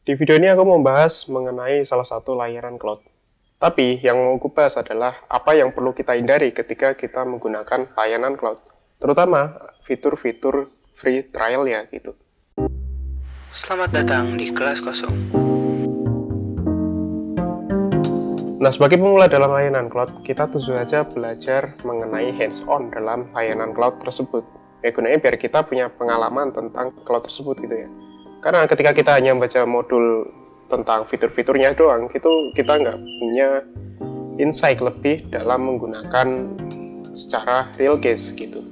Di video ini aku mau bahas mengenai salah satu layanan cloud. Tapi yang mau aku bahas adalah apa yang perlu kita hindari ketika kita menggunakan layanan cloud. Terutama fitur-fitur free trial ya gitu. Selamat datang di kelas kosong. Nah, sebagai pemula dalam layanan cloud, kita tentu saja belajar mengenai hands-on dalam layanan cloud tersebut. Ya, gunanya biar kita punya pengalaman tentang cloud tersebut gitu ya. Karena ketika kita hanya membaca modul tentang fitur-fiturnya doang, itu kita nggak punya insight lebih dalam menggunakan secara real case gitu.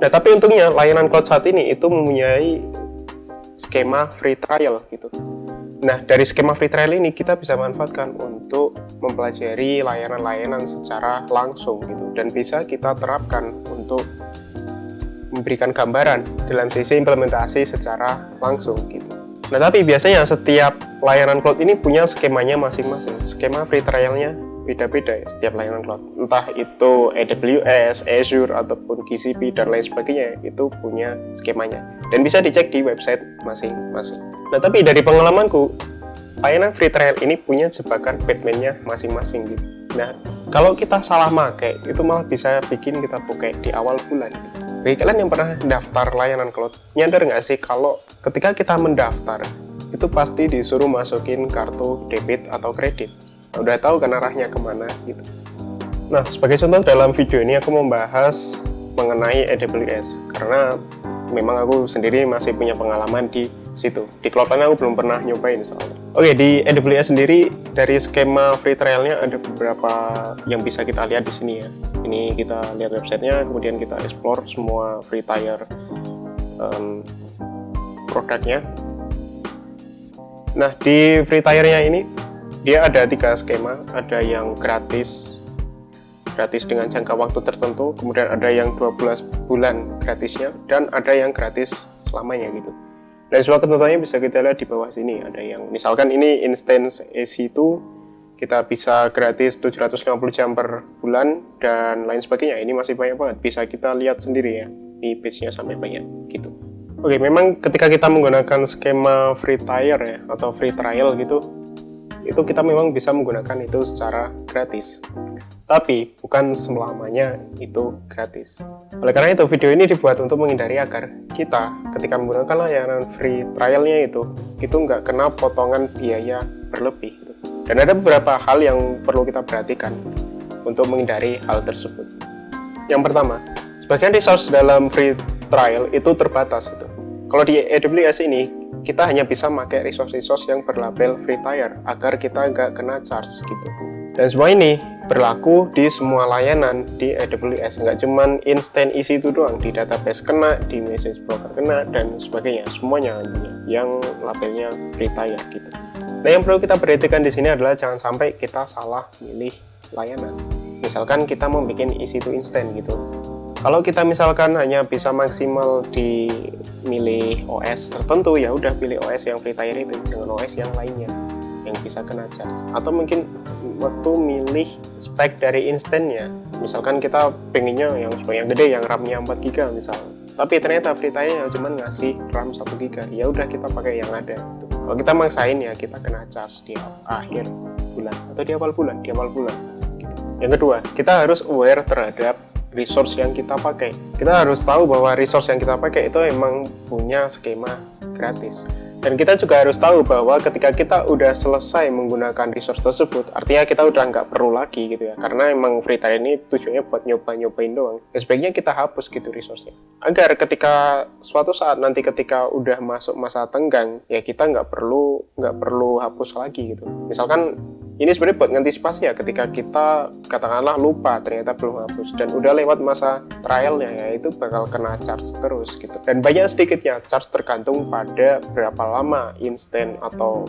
Nah, tapi untungnya layanan cloud saat ini itu mempunyai skema free trial gitu. Nah, dari skema free trial ini kita bisa manfaatkan untuk mempelajari layanan-layanan secara langsung gitu, dan bisa kita terapkan untuk memberikan gambaran dalam sisi implementasi secara langsung gitu. Nah, tapi biasanya setiap layanan cloud ini punya skemanya masing-masing. Skema free trialnya beda-beda ya setiap layanan cloud. Entah itu AWS, Azure, ataupun GCP, dan lain sebagainya, itu punya skemanya. Dan bisa dicek di website masing-masing. Nah, tapi dari pengalamanku, layanan free trial ini punya jebakan Batman-nya masing-masing gitu. Nah, kalau kita salah pakai, itu malah bisa bikin kita bokeh di awal bulan gitu. Bagi kalian yang pernah daftar layanan cloud, nyadar nggak sih kalau ketika kita mendaftar, itu pasti disuruh masukin kartu debit atau kredit. Nah, udah tahu kan arahnya kemana gitu. Nah, sebagai contoh dalam video ini aku membahas mengenai AWS, karena memang aku sendiri masih punya pengalaman di situ. Di cloud lain aku belum pernah nyobain soalnya. Oke, di AWS sendiri dari skema free trialnya ada beberapa yang bisa kita lihat di sini ya. Ini kita lihat websitenya, kemudian kita explore semua free tier produknya. Nah, di free tiernya ini dia ada 3 skema, ada yang gratis dengan jangka waktu tertentu, kemudian ada yang 12 bulan gratisnya, dan ada yang gratis selamanya gitu. Dan semua ketentuannya bisa kita lihat di bawah sini. Ada yang misalkan ini instance EC2, kita bisa gratis 750 jam per bulan dan lain sebagainya. Ini masih banyak banget, bisa kita lihat sendiri ya di page-nya sampai banyak gitu. Oke, memang ketika kita menggunakan skema free tier ya atau free trial gitu, itu kita memang bisa menggunakan itu secara gratis. Tapi bukan selamanya itu gratis. Oleh karena itu, video ini dibuat untuk menghindari agar kita ketika menggunakan layanan free trialnya itu nggak kena potongan biaya berlebih. Dan ada beberapa hal yang perlu kita perhatikan untuk menghindari hal tersebut. Yang pertama, sebagian resource dalam free trial itu terbatas. Kalau di AWS ini, kita hanya bisa pakai resource-resource yang berlabel free tier agar kita nggak kena charge gitu. Dan semua ini berlaku di semua layanan di AWS, nggak cuman instant EC2 doang, di database kena, di message broker kena, dan sebagainya, semuanya yang labelnya free tier gitu. Nah, yang perlu kita perhatikan di sini adalah jangan sampai kita salah milih layanan. Misalkan kita mau bikin EC2 instant gitu. Kalau kita misalkan hanya bisa maksimal di milih OS tertentu, ya udah pilih OS yang free tier itu, jangan OS yang lainnya yang bisa kena charge. Atau mungkin waktu milih spek dari instannya, misalkan kita pengennya yang gede, yang RAM-nya 4 GB misalnya, tapi ternyata free tier yang cuma ngasih RAM 1 GB, ya udah kita pakai yang ada gitu. Kalau kita maksain ya kita kena charge di akhir bulan atau di awal bulan gitu. Yang kedua, kita harus aware terhadap resource yang kita pakai. Kita harus tahu bahwa resource yang kita pakai itu emang punya skema gratis. Dan kita juga harus tahu bahwa ketika kita udah selesai menggunakan resource tersebut, artinya kita udah nggak perlu lagi gitu ya. Karena emang free tier ini tujuannya buat nyobain doang. Ya, sebaiknya kita hapus gitu resource-nya. Agar ketika suatu saat nanti ketika udah masuk masa tenggang, ya kita nggak perlu hapus lagi gitu. Misalkan ini sebenarnya buat ngantisipasi ya, ketika kita katakanlah lupa ternyata belum hapus dan udah lewat masa trialnya, ya itu bakal kena charge terus gitu. Dan banyak sedikitnya charge tergantung pada berapa lama instant atau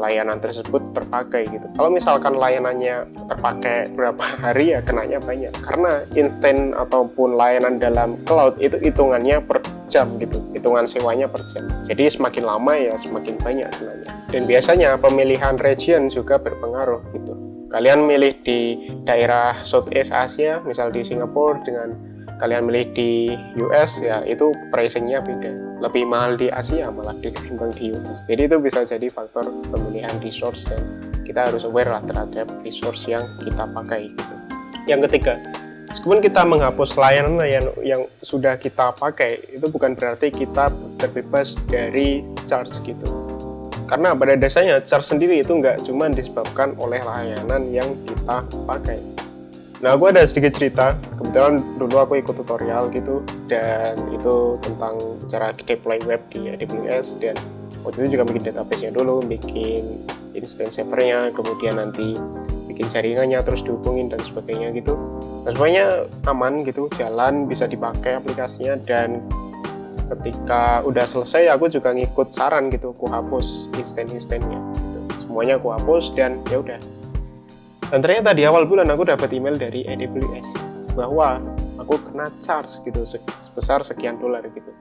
layanan tersebut terpakai gitu. Kalau misalkan layanannya terpakai berapa hari, ya kenanya banyak, karena instant ataupun layanan dalam cloud itu hitungannya per jam gitu, hitungan sewanya per jam. Jadi semakin lama ya semakin banyak kenanya. Dan biasanya pemilihan region juga berpengaruh gitu. Kalian milih di daerah Southeast Asia, misal di Singapura, dengan kalian milih di US, ya itu pricingnya beda. lebih mahal di Asia malah ketimbang di US. Jadi itu bisa jadi faktor pemilihan resource, dan kita harus aware lah terhadap resource yang kita pakai gitu. Yang ketiga, meskipun kita menghapus layanan yang sudah kita pakai, itu bukan berarti kita terbebas dari charge gitu. Karena pada dasarnya charge sendiri itu nggak cuma disebabkan oleh layanan yang kita pakai. Nah, aku ada sedikit cerita. Kebetulan dulu aku ikut tutorial gitu, dan itu tentang cara deploy web di AWS, dan waktu itu juga bikin database-nya dulu, bikin instance servernya, kemudian nanti bikin jaringannya, terus dihubungin dan sebagainya gitu. Nah, semuanya aman gitu, jalan, bisa dipakai aplikasinya, dan ketika udah selesai aku juga ngikut saran gitu, aku hapus instance-nya gitu. Semuanya aku hapus, dan ya udah. Dan ternyata di awal bulan aku dapat email dari AWS bahwa aku kena charge gitu sebesar sekian dolar gitu.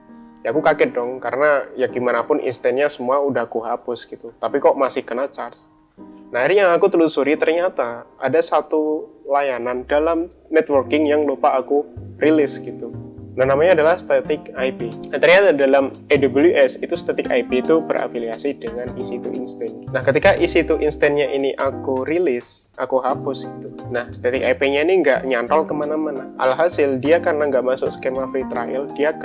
Ya aku kaget dong, karena ya gimana pun instannya semua udah aku hapus gitu, tapi kok masih kena charge. Nah, akhirnya aku telusuri, ternyata ada satu layanan dalam networking yang lupa aku rilis gitu. Nah, namanya adalah static IP. Nah, ternyata dalam AWS itu static IP itu berafiliasi dengan EC2 Instant. Nah, ketika EC2 Instant-nya ini aku rilis, aku hapus gitu. Nah, static IP-nya ini nggak nyantol kemana-mana. Alhasil dia karena nggak masuk skema free trial, dia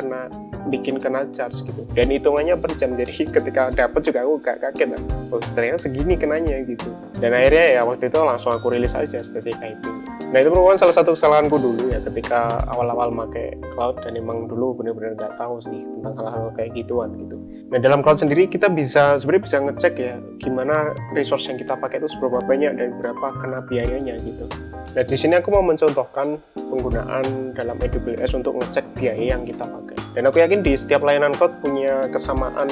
bikin kena charge gitu. Dan hitungannya per jam. Jadi ketika dapat juga aku gak kaget lah. Oh, ternyata segini kenanya gitu. Dan akhirnya ya waktu itu langsung aku rilis aja static IP. Nah, itu merupakan salah satu kesalahanku dulu ya ketika awal-awal pakai cloud, dan emang dulu bener-bener nggak tahu sih tentang hal-hal kayak gituan gitu. Nah, dalam cloud sendiri kita sebenarnya bisa ngecek ya gimana resource yang kita pakai itu seberapa banyak dan berapa kena biayanya gitu. Nah, di sini aku mau mencontohkan penggunaan dalam AWS untuk ngecek biaya yang kita pakai. Dan aku yakin di setiap layanan cloud punya kesamaan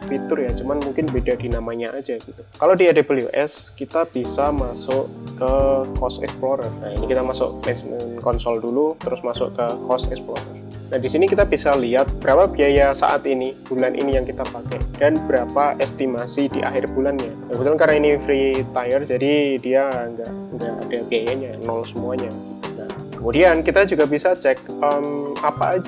fitur ya, cuman mungkin beda di namanya aja gitu. Kalau di AWS kita bisa masuk ke Cost Explorer. Nah, ini kita masuk Management Console dulu, terus masuk ke Cost Explorer. Nah, di sini kita bisa lihat berapa biaya saat ini, bulan ini yang kita pakai, dan berapa estimasi di akhir bulannya. Nah, kebetulan karena ini free tier, jadi dia nggak ada biayanya, nol semuanya. Nah, kemudian kita juga bisa cek apa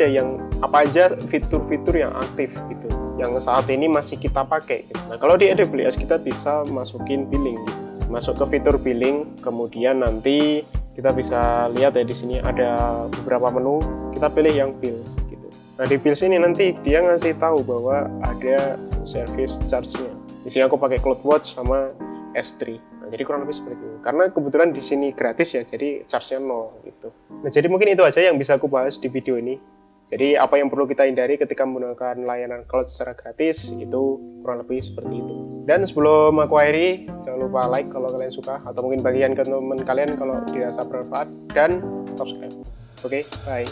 aja fitur-fitur yang aktif gitu, yang saat ini masih kita pakai gitu. Nah, kalau di AWS kita bisa masukin billing gitu. Masuk ke fitur billing, kemudian nanti kita bisa lihat ya di sini ada beberapa menu, kita pilih yang bills gitu. Nah, di bills ini nanti dia ngasih tahu bahwa ada service charge-nya. Di sini aku pakai CloudWatch sama S3. Nah, jadi kurang lebih seperti itu. Karena kebetulan di sini gratis ya, jadi charge-nya 0 gitu. Nah, jadi mungkin itu aja yang bisa aku bahas di video ini. Jadi apa yang perlu kita hindari ketika menggunakan layanan cloud secara gratis, itu kurang lebih seperti itu. Dan sebelum aku akhiri, jangan lupa like kalau kalian suka, atau mungkin bagikan ke teman kalian kalau dirasa bermanfaat, dan subscribe. Oke, bye.